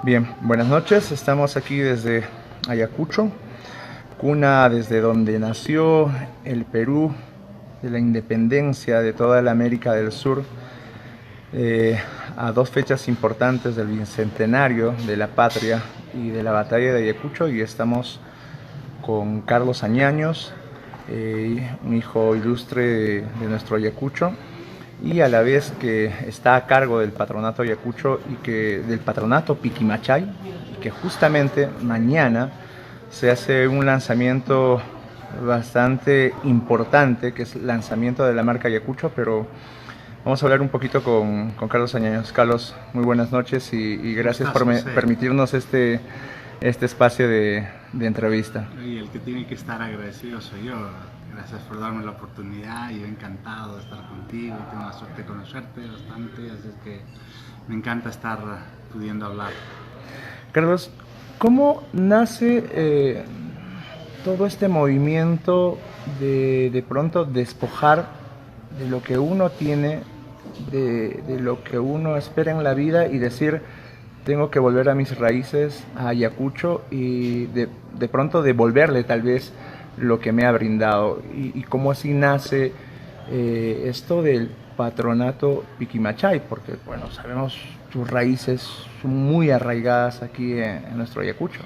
Bien, buenas noches. Estamos aquí desde Ayacucho, cuna desde donde nació el Perú, de la independencia de toda la América del Sur, eh, a dos fechas importantes del bicentenario de la patria y de la batalla de Ayacucho, y estamos con Carlos Añaños, un hijo ilustre de nuestro Ayacucho, y a la vez que está a cargo del patronato Ayacucho y del patronato Piquimachay, y que justamente mañana se hace un lanzamiento bastante importante, que es el lanzamiento de la marca Ayacucho. Pero vamos a hablar un poquito con Carlos Añaños. Carlos, muy buenas noches y ¿Cómo gracias estás, por José? permitirnos este espacio de entrevista. Y el que tiene que estar agradecido soy yo. Gracias por darme la oportunidad. Yo encantado de estar contigo. Tengo la suerte de conocerte bastante, así es que me encanta estar pudiendo hablar. Carlos, ¿cómo nace todo este movimiento de pronto despojar de lo que uno tiene, de lo que uno espera en la vida, y decir, tengo que volver a mis raíces, a Ayacucho, y de pronto devolverle tal vez lo que me ha brindado? Y cómo así nace esto del patronato Piquimachay, porque bueno, sabemos tus raíces son muy arraigadas aquí en nuestro Ayacucho.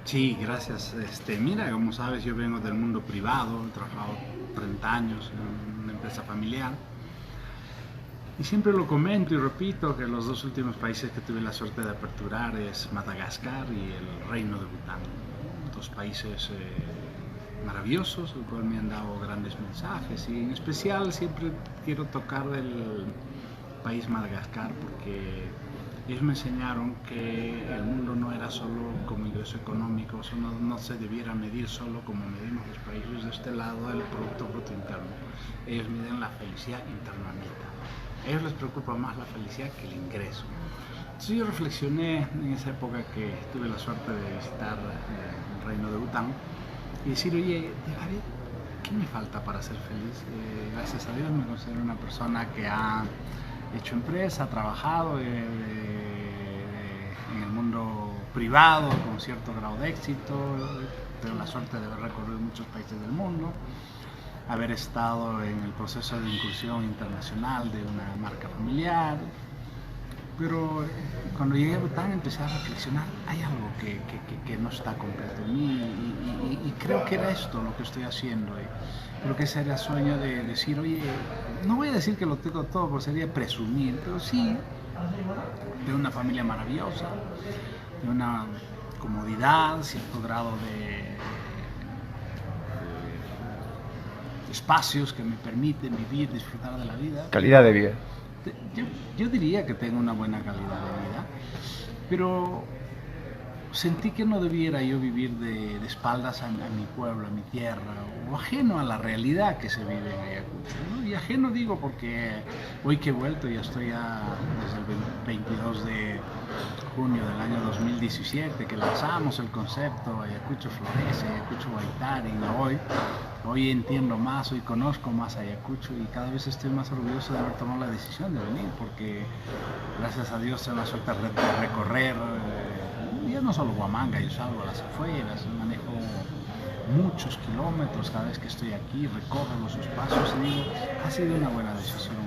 Sí, gracias. Mira, como sabes, yo vengo del mundo privado, he trabajado 30 años en una empresa familiar. Y siempre lo comento y repito que los dos últimos países que tuve la suerte de aperturar es Madagascar y el Reino de Bután. Dos países maravillosos, el cual me han dado grandes mensajes, y en especial siempre quiero tocar el país Madagascar porque ellos me enseñaron que el mundo no era solo como ingreso económico, eso no se debiera medir solo como medimos los países de este lado del Producto Bruto Interno. Ellos miden la felicidad interna neta. A ellos les preocupa más la felicidad que el ingreso. Entonces yo reflexioné en esa época que tuve la suerte de visitar el Reino de Bután y decir, oye, ¿qué me falta para ser feliz? Gracias a Dios me considero una persona que ha hecho empresa, ha trabajado en el mundo privado con cierto grado de éxito. Tengo la suerte de haber recorrido muchos países del mundo, haber estado en el proceso de incursión internacional de una marca familiar. Pero cuando llegué a Bután empecé a reflexionar, hay algo que no está completo en mí, y creo que era esto lo que estoy haciendo. Creo que ese era el sueño de decir, oye, no voy a decir que lo tengo todo, porque sería presumir, pero sí de una familia maravillosa, de una comodidad, cierto grado de espacios que me permiten vivir, disfrutar de la vida. Calidad de vida. Yo diría que tengo una buena calidad de vida, pero sentí que no debiera yo vivir de espaldas a mi pueblo, a mi tierra, o ajeno a la realidad que se vive en Ayacucho, ¿no? Y ajeno digo porque hoy que he vuelto, ya estoy desde el 22 de junio del año 2017, que lanzamos el concepto Ayacucho Florece, Ayacucho Guaitari, hoy entiendo más, hoy conozco más Ayacucho, y cada vez estoy más orgulloso de haber tomado la decisión de venir, porque gracias a Dios tengo la suerte de recorrer, ya no solo Huamanga, yo salgo a las afueras, manejo muchos kilómetros cada vez que estoy aquí, recorro los espacios y digo, ha sido una buena decisión.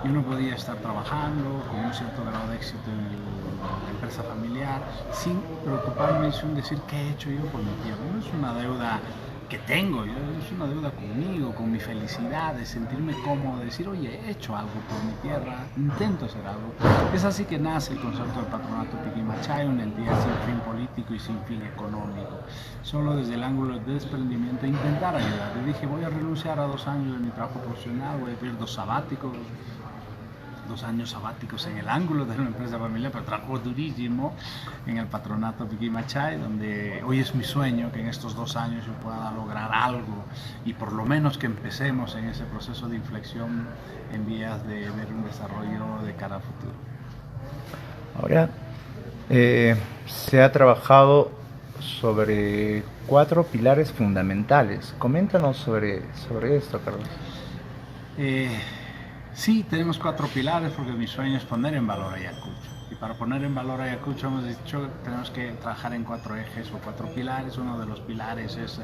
Yo no podía estar trabajando con un cierto grado de éxito en la empresa familiar sin preocuparme, sin decir qué he hecho yo por mi tierra. No es una deuda que tengo, es una deuda conmigo, con mi felicidad, de sentirme cómodo, de decir, oye, he hecho algo por mi tierra, intento hacer algo. Es así que nace el concepto del patronato Piquimachay, una entidad sin fin político y sin fin económico, solo desde el ángulo de desprendimiento e intentar ayudar. Yo dije, voy a renunciar a 2 años de mi trabajo profesional, voy a pedir 2 sabáticos, 2 años sabáticos en el ángulo de una empresa familiar, pero trabajo durísimo en el patronato Piquimachay, donde hoy es mi sueño que en estos 2 años yo pueda lograr algo, y por lo menos que empecemos en ese proceso de inflexión en vías de ver un desarrollo de cara a futuro. Ahora, se ha trabajado sobre 4 pilares fundamentales. Coméntanos sobre esto, Carlos. Sí, tenemos 4 pilares porque mi sueño es poner en valor Ayacucho. Y para poner en valor Ayacucho hemos dicho que tenemos que trabajar en 4 ejes o 4 pilares. Uno de los pilares es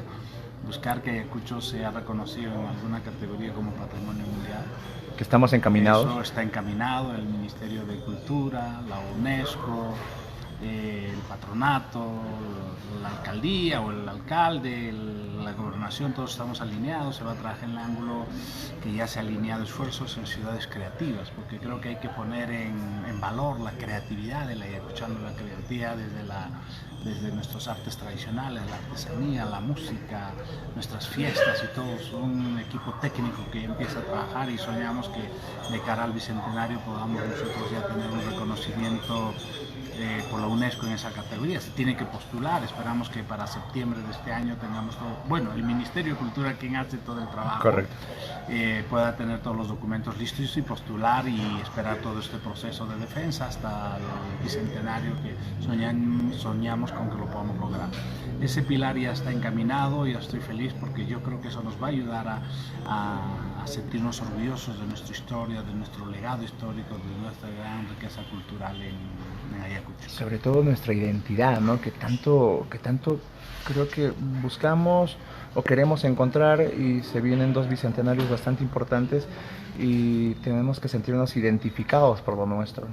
buscar que Ayacucho sea reconocido en alguna categoría como Patrimonio Mundial. Que estamos encaminados. Eso está encaminado, el Ministerio de Cultura, la UNESCO, el patronato, la alcaldía o el alcalde, la gobernación, todos estamos alineados. Se va a trabajar en el ángulo que ya se ha alineado esfuerzos en ciudades creativas, porque creo que hay que poner en valor la creatividad de la ayacuchano, la creatividad desde nuestros artes tradicionales, la artesanía, la música, nuestras fiestas y todo. Es un equipo técnico que empieza a trabajar y soñamos que de cara al Bicentenario podamos nosotros ya tener un reconocimiento por la UNESCO en esa categoría. Se tiene que postular, esperamos que para septiembre de este año tengamos todo, bueno, el Ministerio de Cultura, quien hace todo el trabajo, correcto, pueda tener todos los documentos listos y postular y esperar todo este proceso de defensa hasta el Bicentenario que soñamos con que lo podamos lograr. Ese pilar ya está encaminado y estoy feliz porque yo creo que eso nos va a ayudar a sentirnos orgullosos de nuestra historia, de nuestro legado histórico, de nuestra gran riqueza cultural en Ayacucho. Sobre todo nuestra identidad, ¿no? Que tanto creo que buscamos o queremos encontrar, y se vienen 2 bicentenarios bastante importantes y tenemos que sentirnos identificados por lo nuestro.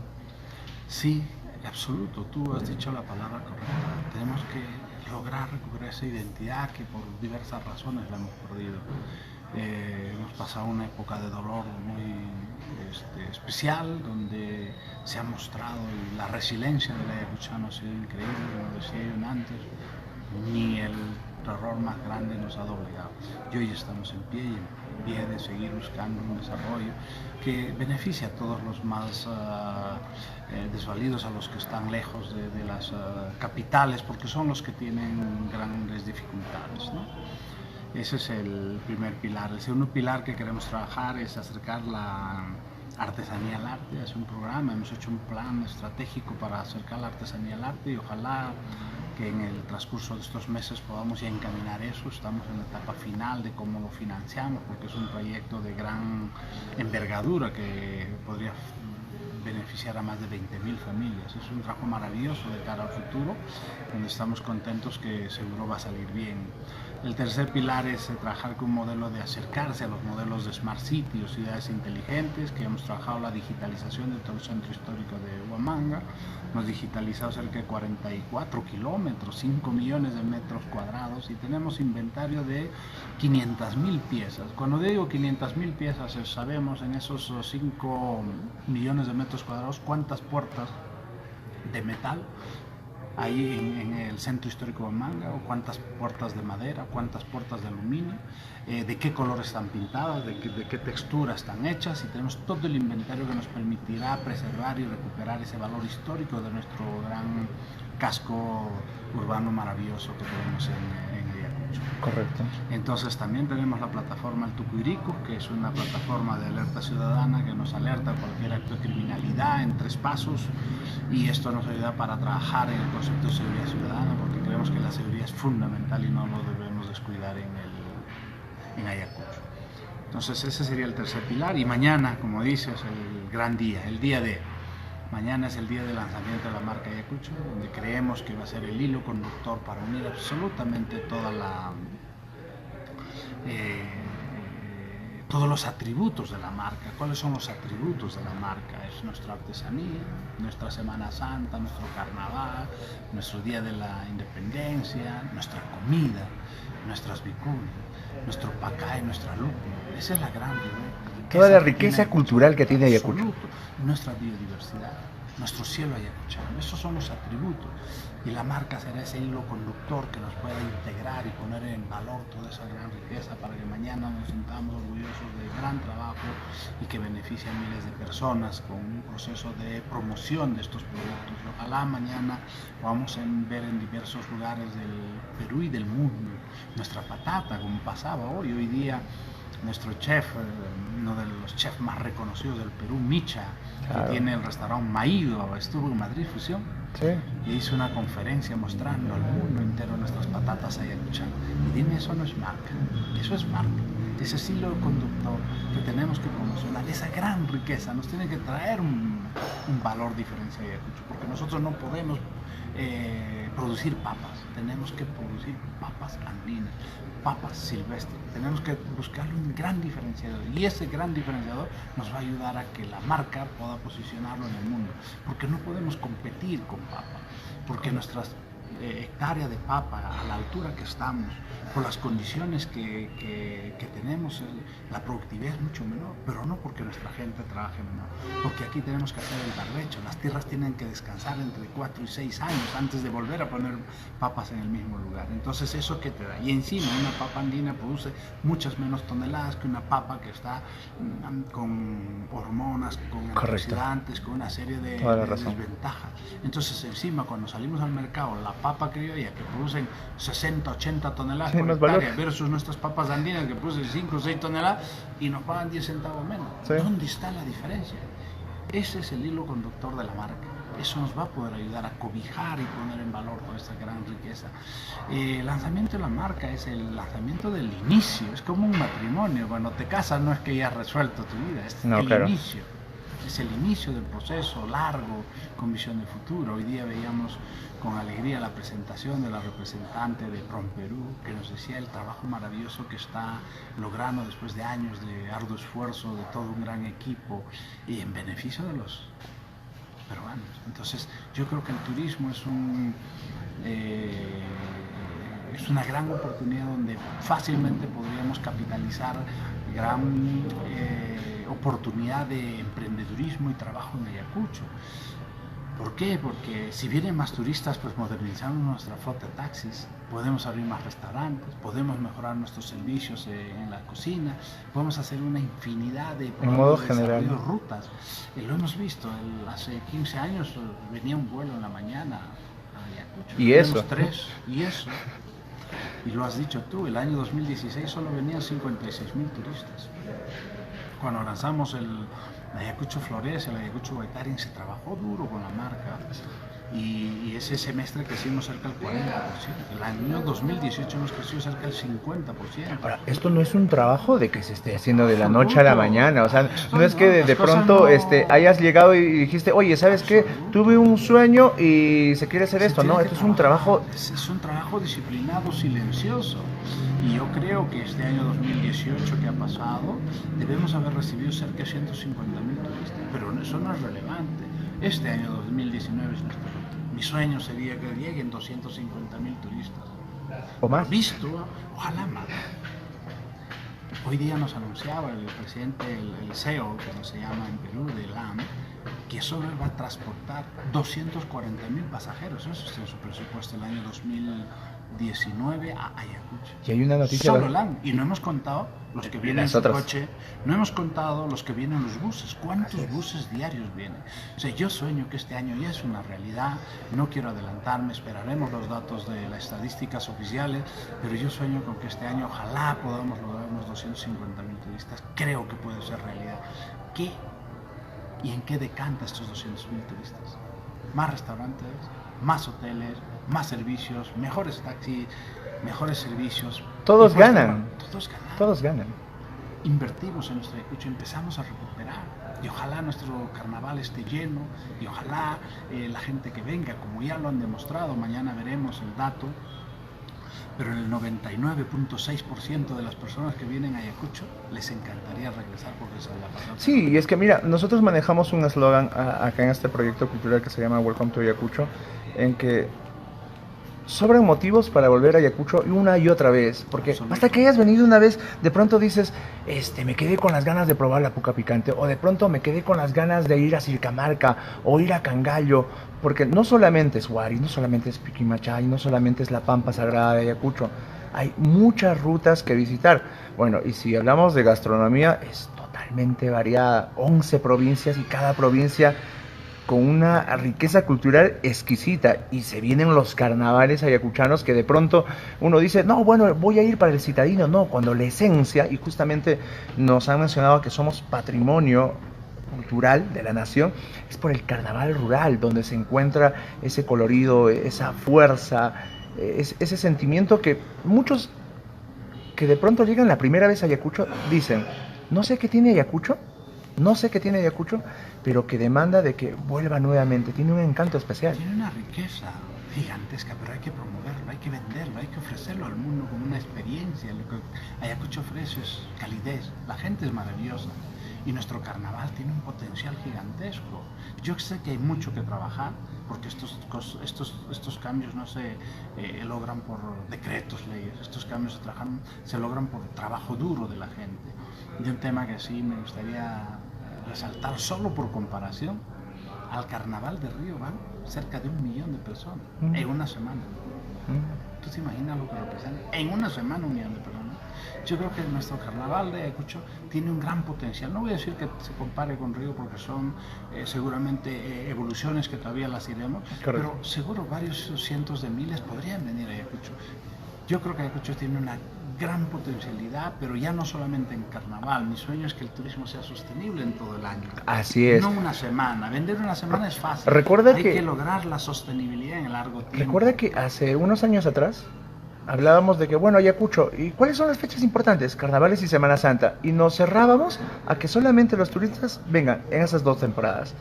Sí, absoluto, tú has dicho la palabra correcta. Tenemos que lograr recuperar esa identidad que por diversas razones la hemos perdido. Hemos pasado una época de dolor muy especial, donde se ha mostrado la resiliencia del ayacuchano. Ha sido increíble, como decía yo antes, ni el terror más grande nos ha doblegado. Y hoy estamos en pie de seguir buscando un desarrollo que beneficie a todos los más desvalidos, a los que están lejos de las capitales, porque son los que tienen grandes dificultades, ¿no? Ese es el primer pilar. El segundo pilar que queremos trabajar es acercar la artesanía al arte. Es un programa, hemos hecho un plan estratégico para acercar la artesanía al arte y ojalá que en el transcurso de estos meses podamos ya encaminar eso. Estamos en la etapa final de cómo lo financiamos, porque es un proyecto de gran envergadura que podría beneficiar a más de 20.000 familias. Es un trabajo maravilloso de cara al futuro, donde estamos contentos que seguro va a salir bien. El tercer pilar es trabajar con un modelo de acercarse a los modelos de Smart City o ciudades inteligentes, que hemos trabajado la digitalización de todo el centro histórico de Huamanga. Hemos digitalizado cerca de 44 kilómetros, 5 millones de metros cuadrados y tenemos inventario de 500.000 piezas. Cuando digo 500.000 piezas, sabemos en esos 5 millones de metros cuadrados cuántas puertas de metal ahí en el centro histórico de Huamanga, o cuántas puertas de madera, cuántas puertas de aluminio, de qué color están pintadas, de qué textura están hechas, y tenemos todo el inventario que nos permitirá preservar y recuperar ese valor histórico de nuestro gran casco urbano maravilloso que tenemos en Ayacucho. Correcto. Entonces también tenemos la plataforma El Tucuirico, que es una plataforma de alerta ciudadana que nos alerta a cualquier acto de criminalidad en 3 pasos, y esto nos ayuda para trabajar en el concepto de seguridad ciudadana, porque creemos que la seguridad es fundamental y no lo debemos descuidar en Ayacucho. Entonces ese sería el tercer pilar, y mañana, como dices, el gran día, el día de mañana es el día de lanzamiento de la marca Ayacucho, donde creemos que va a ser el hilo conductor para unir absolutamente todos los atributos de la marca. ¿Cuáles son los atributos de la marca? Es nuestra artesanía, nuestra Semana Santa, nuestro carnaval, nuestro Día de la Independencia, nuestra comida, nuestras vicuñas, nuestro pacay, nuestra lúpula. Esa es la gran riqueza. Toda la riqueza cultural que tiene Ayacucho. Nuestra biodiversidad, nuestro cielo ayacuchano, esos son los atributos. Y la marca será ese hilo conductor que nos pueda integrar y poner en valor toda esa gran riqueza para que mañana nos sintamos orgullosos del gran trabajo y que beneficie a miles de personas con un proceso de promoción de estos productos. Y ojalá mañana vamos a ver en diversos lugares del Perú y del mundo nuestra patata, como pasaba hoy día. Nuestro chef, uno de los chefs más reconocidos del Perú, Micha, claro, que tiene el restaurante Maído, estuvo en Madrid Fusión, sí, y hizo una conferencia mostrando al mundo entero nuestras patatas ayacuchanas. Y dime, eso no es marca, eso es marca. ese estilo conductor que tenemos que promocionar, esa gran riqueza, nos tiene que traer un valor diferencial de Ayacucho, porque nosotros no podemos producir papas, tenemos que producir papas andinas, papas silvestres, tenemos que buscar un gran diferenciador, y ese gran diferenciador nos va a ayudar a que la marca pueda posicionarlo en el mundo, porque no podemos competir con papa, porque nuestras hectáreas de papa, a la altura que estamos, por las condiciones que tenemos, la productividad es mucho menor, pero no porque nuestra gente trabaje menor, porque aquí tenemos que hacer el barbecho, las tierras tienen que descansar entre 4 y 6 años antes de volver a poner papas en el mismo lugar. Entonces, ¿eso qué te da? Y encima una papa andina produce muchas menos toneladas que una papa que está con hormonas, con antioxidantes, con una serie de desventajas. Entonces, encima cuando salimos al mercado, la papa criolla que producen 60, 80 toneladas por hectárea versus nuestras papas andinas que producen 5 o 6 toneladas y nos pagan 10 centavos menos. Sí. ¿Dónde está la diferencia? Ese es el hilo conductor de la marca. Eso nos va a poder ayudar a cobijar y poner en valor toda esta gran riqueza. El lanzamiento de la marca es el lanzamiento del inicio, es como un matrimonio. Cuando te casas no es que ya has resuelto tu vida, es el inicio. Es el inicio del proceso largo con visión de futuro. Hoy día veíamos con alegría la presentación de la representante de PROMPERÚ, que nos decía el trabajo maravilloso que está logrando después de años de arduo esfuerzo de todo un gran equipo y en beneficio de los peruanos. Entonces yo creo que el turismo es una gran oportunidad donde fácilmente podríamos capitalizar gran oportunidad de emprendedurismo y trabajo en Ayacucho. ¿Por qué? Porque si vienen más turistas, pues modernizamos nuestra flota de taxis, podemos abrir más restaurantes, podemos mejorar nuestros servicios en la cocina, podemos hacer una infinidad de rutas. Lo hemos visto, hace 15 años venía un vuelo en la mañana a Ayacucho. ¿Y eso? 3, y eso. Y lo has dicho tú, el año 2016 solo venían 56.000 turistas. Cuando lanzamos el Ayacucho Florece, el Ayacucho Guaitarin, se trabajó duro con la marca y ese semestre crecimos cerca del 40%. El año 2018 hemos crecido cerca del 50%. Ahora, esto no es un trabajo de que se esté haciendo de la noche a la mañana, o sea, no es que de pronto hayas llegado y dijiste, oye, ¿sabes qué? Tuve un sueño y se quiere hacer esto, ¿no? Esto es un trabajo... Es un trabajo disciplinado, silencioso. Y yo creo que este año 2018 que ha pasado, debemos haber recibido cerca de 150.000 turistas, pero eso no es relevante. Este año 2019 es nuestro reto. Mi sueño sería que lleguen 250.000 turistas. ¿O más? Visto, ojalá más. Hoy día nos anunciaba el presidente, el CEO, como se llama en Perú, de LAM, que solo va a transportar 240.000 pasajeros. Eso está en su presupuesto el año 2019 a Ayacucho. Y hay una noticia... Solo LAM. Y no hemos contado los que vienen en su coche, no hemos contado los que vienen en los buses. ¿Cuántos buses diarios vienen? O sea, yo sueño que este año ya es una realidad. No quiero adelantarme, esperaremos los datos de las estadísticas oficiales, pero yo sueño con que este año ojalá podamos lograr unos 250.000 turistas. Creo que puede ser realidad. ¿Qué y en qué decanta estos 200.000 turistas? Más restaurantes, más hoteles, más servicios, mejores taxis, mejores servicios. Todos ganan. Todos ganan. Todos ganan. Invertimos en nuestro Ayacucho, empezamos a recuperar. Y ojalá nuestro carnaval esté lleno, y ojalá la gente que venga, como ya lo han demostrado, mañana veremos el dato, pero el 99.6% de las personas que vienen a Ayacucho les encantaría regresar porque se la pasaron. Sí, y es que mira, nosotros manejamos un eslogan acá en este proyecto cultural que se llama Welcome to Ayacucho, en que sobran motivos para volver a Ayacucho una y otra vez, porque hasta que hayas venido una vez, de pronto dices, me quedé con las ganas de probar la puca picante, o de pronto me quedé con las ganas de ir a Circamarca, o ir a Cangallo, porque no solamente es Huari, no solamente es Piquimachay, no solamente es la Pampa Sagrada de Ayacucho, hay muchas rutas que visitar. Bueno, y si hablamos de gastronomía, es totalmente variada, 11 provincias y cada provincia con una riqueza cultural exquisita, y se vienen los carnavales ayacuchanos que de pronto uno dice, no, bueno, voy a ir para el citadino, no, cuando la esencia, y justamente nos han mencionado que somos patrimonio cultural de la nación, es por el carnaval rural, donde se encuentra ese colorido, esa fuerza, ese sentimiento que muchos que de pronto llegan la primera vez a Ayacucho, dicen, no sé qué tiene Ayacucho, pero que demanda de que vuelva nuevamente, tiene un encanto especial. Tiene una riqueza gigantesca, pero hay que promoverlo, hay que venderlo, hay que ofrecerlo al mundo como una experiencia. Lo que Ayacucho ofrece es calidez, la gente es maravillosa y nuestro carnaval tiene un potencial gigantesco. Yo sé que hay mucho que trabajar porque estos cambios no se logran por decretos, leyes, estos cambios se logran por trabajo duro de la gente. Y un tema que sí me gustaría resaltar solo por comparación, al carnaval de Río van cerca de 1 millón de personas en una semana. ¿Tú te imaginas lo que representa? En una semana 1 millón de personas. Yo creo que nuestro carnaval de Ayacucho tiene un gran potencial. No voy a decir que se compare con Río porque son seguramente evoluciones que todavía las iremos, pero seguro varios cientos de miles podrían venir a Ayacucho. Yo creo que Ayacucho tiene una gran potencialidad, pero ya no solamente en carnaval. Mi sueño es que el turismo sea sostenible en todo el año. Así es. No una semana. Vender una semana es fácil. Hay que lograr la sostenibilidad en el largo tiempo. Recuerda que hace unos años atrás hablábamos de que, bueno, Ayacucho, ¿y cuáles son las fechas importantes? Carnavales y Semana Santa. Y nos cerrábamos a que solamente los turistas vengan en esas 2 temporadas.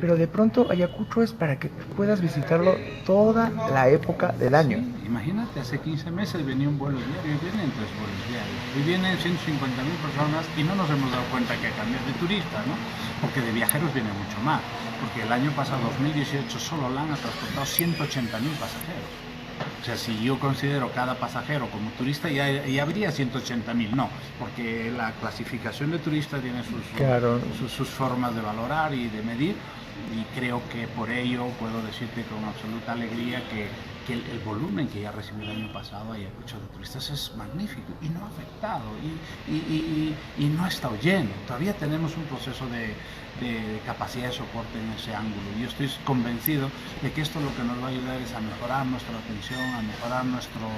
Pero de pronto Ayacucho es para que puedas visitarlo toda la época del año. Sí, imagínate, hace 15 meses venía un vuelo diario, y vienen 3 vuelos diarios. Y vienen 150.000 personas y no nos hemos dado cuenta que cambian de turistas, ¿no? Porque de viajeros viene mucho más. Porque el año pasado, 2018, solo LAN ha transportado 180.000 pasajeros. O sea, si yo considero cada pasajero como turista, ya habría 180.000, no, porque la clasificación de turista tiene sus formas de valorar y de medir, y creo que por ello puedo decirte con absoluta alegría que el volumen que ya recibió el año pasado Ayacucho de turistas es magnífico y no ha afectado y no ha estado lleno. Todavía tenemos un proceso de capacidad de soporte en ese ángulo. Yo estoy convencido de que esto lo que nos va a ayudar es a mejorar nuestra atención, a mejorar nuestros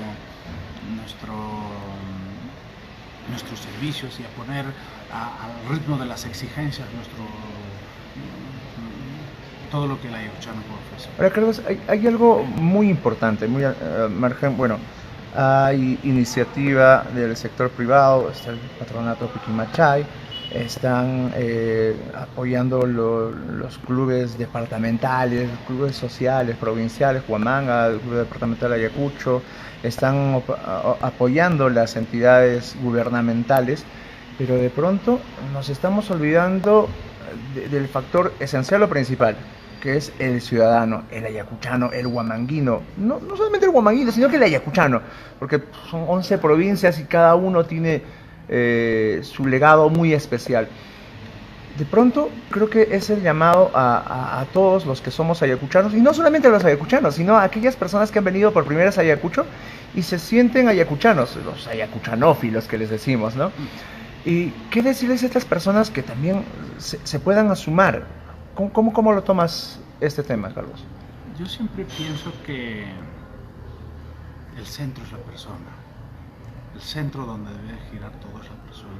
servicios y a poner al ritmo de las exigencias todo lo que el ayacuchano puede ofrecer. Ahora, Carlos, hay algo muy importante, muy margen, bueno, hay iniciativa del sector privado, está el patronato Piquimachay, están apoyando los clubes departamentales, clubes sociales, provinciales, Huamanga, el club departamental de Ayacucho, están apoyando las entidades gubernamentales, pero de pronto nos estamos olvidando del factor esencial o principal, que es el ciudadano, el ayacuchano, el huamanguino, no solamente el huamanguino, sino que el ayacuchano, porque son 11 provincias y cada uno tiene su legado muy especial. De pronto creo que es el llamado a todos los que somos ayacuchanos, y no solamente a los ayacuchanos, sino a aquellas personas que han venido por primera vez a Ayacucho y se sienten ayacuchanos, los ayacuchanófilos que les decimos, ¿no? ¿Y qué decirles a estas personas que también se puedan sumar? ¿Cómo lo tomas este tema, Carlos? Yo siempre pienso que el centro es la persona. El centro donde debe girar todo es la persona.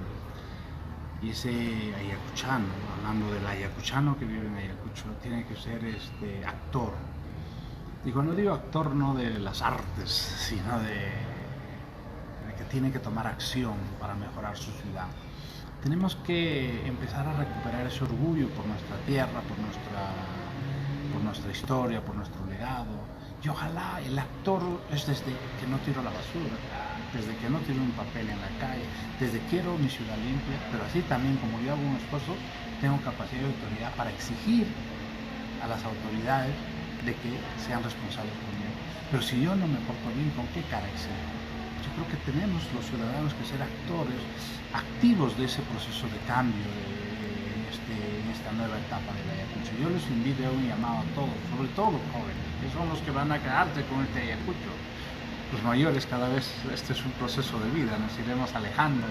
Y ese ayacuchano, hablando del ayacuchano que vive en Ayacucho, tiene que ser actor. No digo actor no de las artes, sino de que tiene que tomar acción para mejorar su ciudad. Tenemos que empezar a recuperar ese orgullo por nuestra tierra, por nuestra historia, por nuestro legado. Y ojalá el actor es desde que no tiro la basura, desde que no tiro un papel en la calle, desde quiero mi ciudad limpia, pero así también como yo hago un esfuerzo, tengo capacidad y autoridad para exigir a las autoridades de que sean responsables conmigo. Pero si yo no me porto bien, ¿con qué cara exijo? Yo creo que tenemos los ciudadanos que ser actores activos de ese proceso de cambio en esta nueva etapa de la Ayacucho. Yo les invito a un llamado a todos, sobre todo los jóvenes, que son los que van a quedarse con este Ayacucho. Los mayores cada vez, este es un proceso de vida, nos iremos alejando,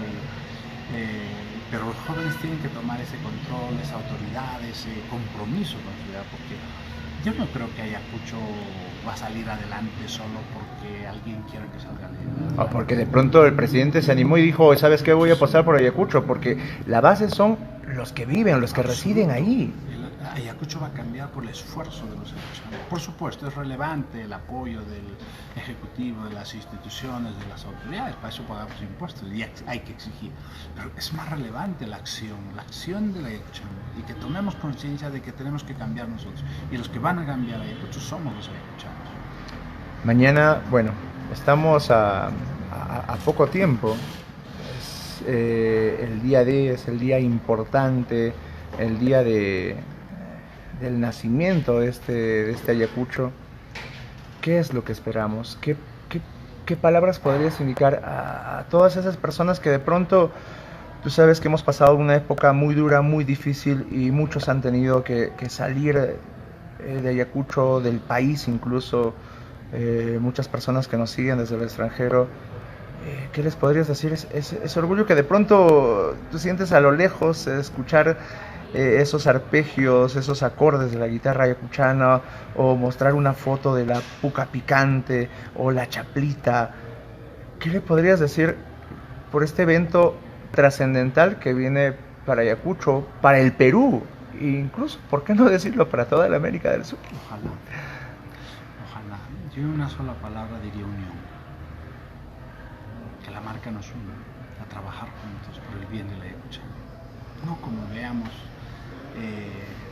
pero los jóvenes tienen que tomar ese control, esa autoridad, ese compromiso con la ciudad, porque yo no creo que Ayacucho va a salir adelante solo porque alguien quiera que salga adelante. O porque de pronto el presidente se animó y dijo, ¿sabes qué? Voy a pasar por Ayacucho, porque la base son los que viven, los que residen ahí. Ayacucho va a cambiar por el esfuerzo de los ayacuchanos. Por supuesto, es relevante el apoyo del Ejecutivo, de las instituciones, de las autoridades, para eso pagamos impuestos y hay que exigir. Pero es más relevante la acción del ayacuchano, y que tomemos conciencia de que tenemos que cambiar nosotros. Y los que van a cambiar Ayacucho somos los ayacuchanos. Mañana, bueno, estamos a poco tiempo. El día D es el día importante, el día del nacimiento de este Ayacucho. ¿Qué es lo que esperamos? ¿Qué palabras podrías indicar a todas esas personas que de pronto, tú sabes que hemos pasado una época muy dura, muy difícil, y muchos han tenido que salir de Ayacucho, del país incluso, muchas personas que nos siguen desde el extranjero? ¿Qué les podrías decir? Ese orgullo que de pronto tú sientes a lo lejos, escuchar esos arpegios, esos acordes de la guitarra ayacuchana, o mostrar una foto de la puca picante o la chaplita. ¿Qué le podrías decir por este evento trascendental que viene para Ayacucho, para el Perú, e incluso, ¿por qué no decirlo, para toda la América del Sur? Ojalá. Yo en una sola palabra diría unión. Que la marca nos una a trabajar juntos por el bien de la ayacuchana. No como veamos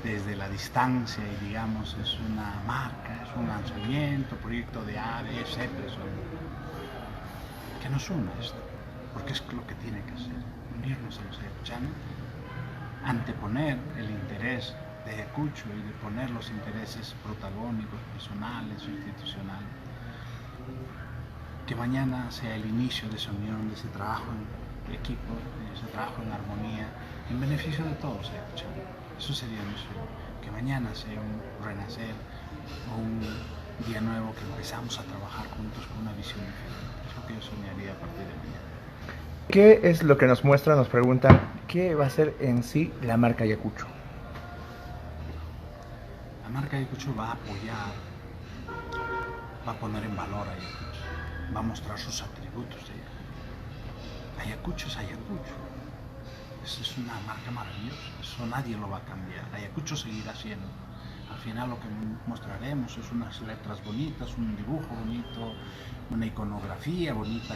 desde la distancia y digamos es una marca, es un lanzamiento, proyecto de A, B, C, personas. Que nos una esto, porque es lo que tiene que hacer, unirnos a los ayacuchanos, anteponer el interés de Ayacucho y de poner los intereses protagónicos, personales o institucionales. Que mañana sea el inicio de esa unión, de ese trabajo en equipo, de ese trabajo en armonía, en beneficio de todos los ayacuchanos. Eso sería mi sueño, que mañana sea un renacer o un día nuevo, que empezamos a trabajar juntos con una visión diferente. Es lo que yo soñaría a partir de mañana. ¿Qué es lo que nos muestra? Nos preguntan, ¿qué va a ser en sí la marca Ayacucho? La marca Ayacucho va a apoyar, va a poner en valor a Ayacucho, va a mostrar sus atributos de Ayacucho. Ayacucho es Ayacucho. Es una marca maravillosa, eso nadie lo va a cambiar. Ayacucho seguirá siendo. Al final lo que mostraremos es unas letras bonitas, un dibujo bonito, una iconografía bonita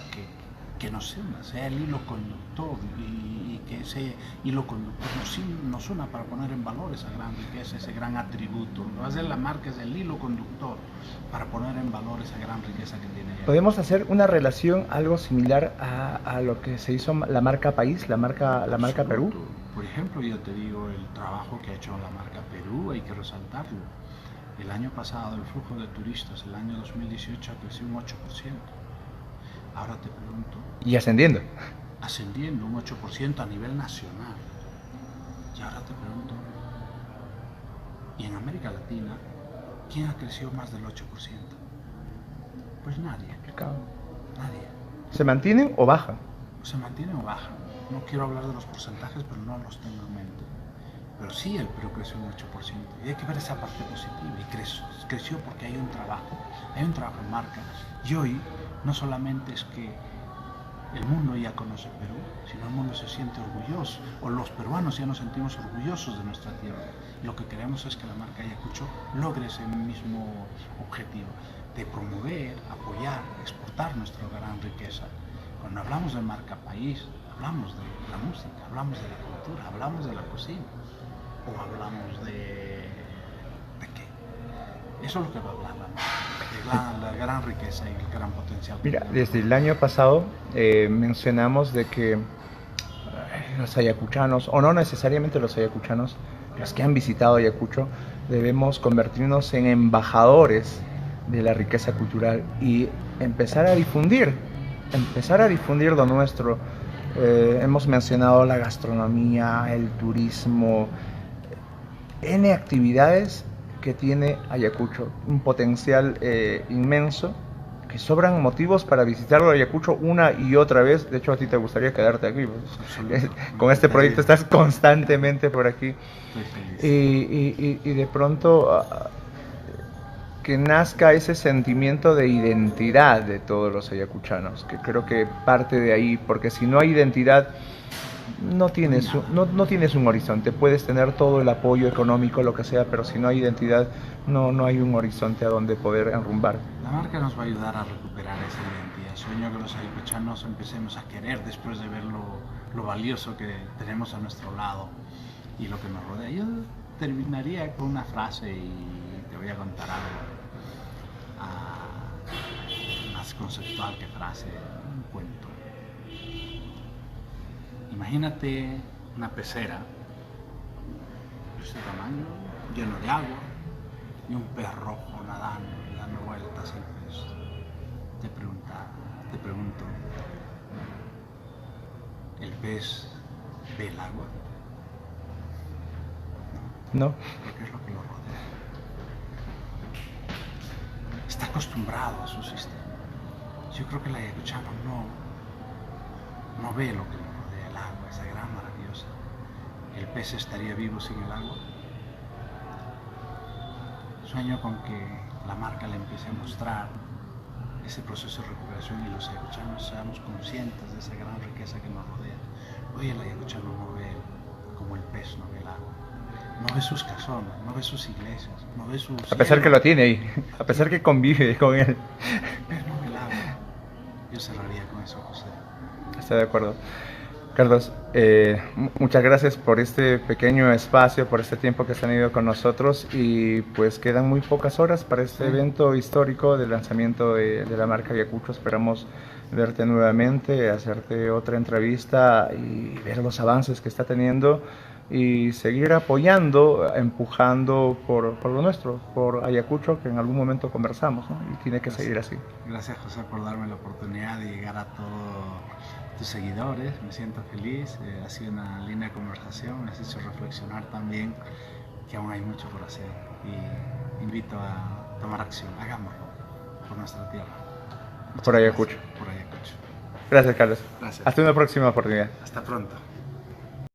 que nos una, sea el hilo conductor, y que ese hilo conductor nos una para poner en valor esa gran riqueza, ese gran atributo. Lo va a hacer la marca, es el hilo conductor para poner en valor esa gran riqueza que tiene ella. ¿Podemos hacer una relación algo similar a lo que se hizo la marca País, la marca Perú? Por ejemplo, yo te digo, el trabajo que ha hecho la marca Perú, hay que resaltarlo. El año pasado el flujo de turistas, el año 2018, creció un 8%. Ahora te pregunto... Y ascendiendo. Ascendiendo un 8% a nivel nacional. Y ahora te pregunto, ¿y en América Latina quién ha crecido más del 8%? Pues nadie. Nadie. ¿Se mantienen o bajan? Se mantienen o bajan. No quiero hablar de los porcentajes, pero no los tengo en mente. Pero sí, el Perú creció un 8%. Y hay que ver esa parte positiva. Y creció porque hay un trabajo en marca. Y hoy no solamente es que el mundo ya conoce Perú, sino el mundo se siente orgulloso, o los peruanos ya nos sentimos orgullosos de nuestra tierra. Y lo que queremos es que la marca Ayacucho logre ese mismo objetivo, de promover, apoyar, exportar nuestra gran riqueza. Cuando hablamos de marca país, hablamos de la música, hablamos de la cultura, hablamos de la cocina, o hablamos de qué. Eso es lo que va a hablar la marca, la gran riqueza y el gran potencial. Mira, desde el año pasado mencionamos de que los ayacuchanos, o no necesariamente los ayacuchanos, los que han visitado Ayacucho, debemos convertirnos en embajadores de la riqueza cultural y empezar a difundir lo nuestro. Hemos mencionado la gastronomía, el turismo, N actividades que tiene Ayacucho, un potencial inmenso, que sobran motivos para visitarlo Ayacucho una y otra vez. De hecho, a ti te gustaría quedarte aquí, pues. Con este proyecto estás constantemente por aquí, y de pronto que nazca ese sentimiento de identidad de todos los ayacuchanos, que creo que parte de ahí, porque si no hay identidad, no tienes, no tienes un horizonte. Puedes tener todo el apoyo económico, lo que sea, pero si no hay identidad, no hay un horizonte a donde poder enrumbar. La marca nos va a ayudar a recuperar esa identidad. Sueño que los ayacuchanos empecemos a querer después de ver lo valioso que tenemos a nuestro lado y lo que nos rodea. Yo terminaría con una frase y te voy a contar algo más conceptual que frase, un cuento. Imagínate una pecera de este tamaño, lleno de agua, y un pez rojo nadando y dando vueltas al pez. Te pregunto, ¿el pez ve el agua? No. Porque es lo que lo rodea. Está acostumbrado a su sistema. Yo creo que el ayacuchano no ve lo que lo rodea, el agua, esa gran maravillosa. ¿El pez estaría vivo sin el agua? Sueño con que la marca le empiece a mostrar ese proceso de recuperación y los ayacuchanos seamos conscientes de esa gran riqueza que nos rodea. Hoy el ayacuchano no ve como el pez no ve el agua. No ve sus casonas, no ve sus iglesias, no ve sus... A pesar que lo tiene ahí, a pesar que convive con él. Pero no ve el agua. Yo cerraría con eso, José. Estoy de acuerdo. Carlos, muchas gracias por este pequeño espacio, por este tiempo que has tenido con nosotros y pues quedan muy pocas horas para este evento histórico del lanzamiento de la marca Ayacucho. Esperamos verte nuevamente, hacerte otra entrevista y ver los avances que está teniendo y seguir apoyando, empujando por lo nuestro, por Ayacucho, que en algún momento conversamos, ¿no? Y tiene que seguir así. Gracias, José, por darme la oportunidad de llegar a todos tus seguidores. Me siento feliz, ha sido una linda conversación, me has hecho reflexionar también que aún hay mucho por hacer y invito a tomar acción, hagámoslo por nuestra tierra. Por Ayacucho. Por Ayacucho. Gracias, Carlos. Gracias. Hasta una próxima oportunidad. Hasta pronto.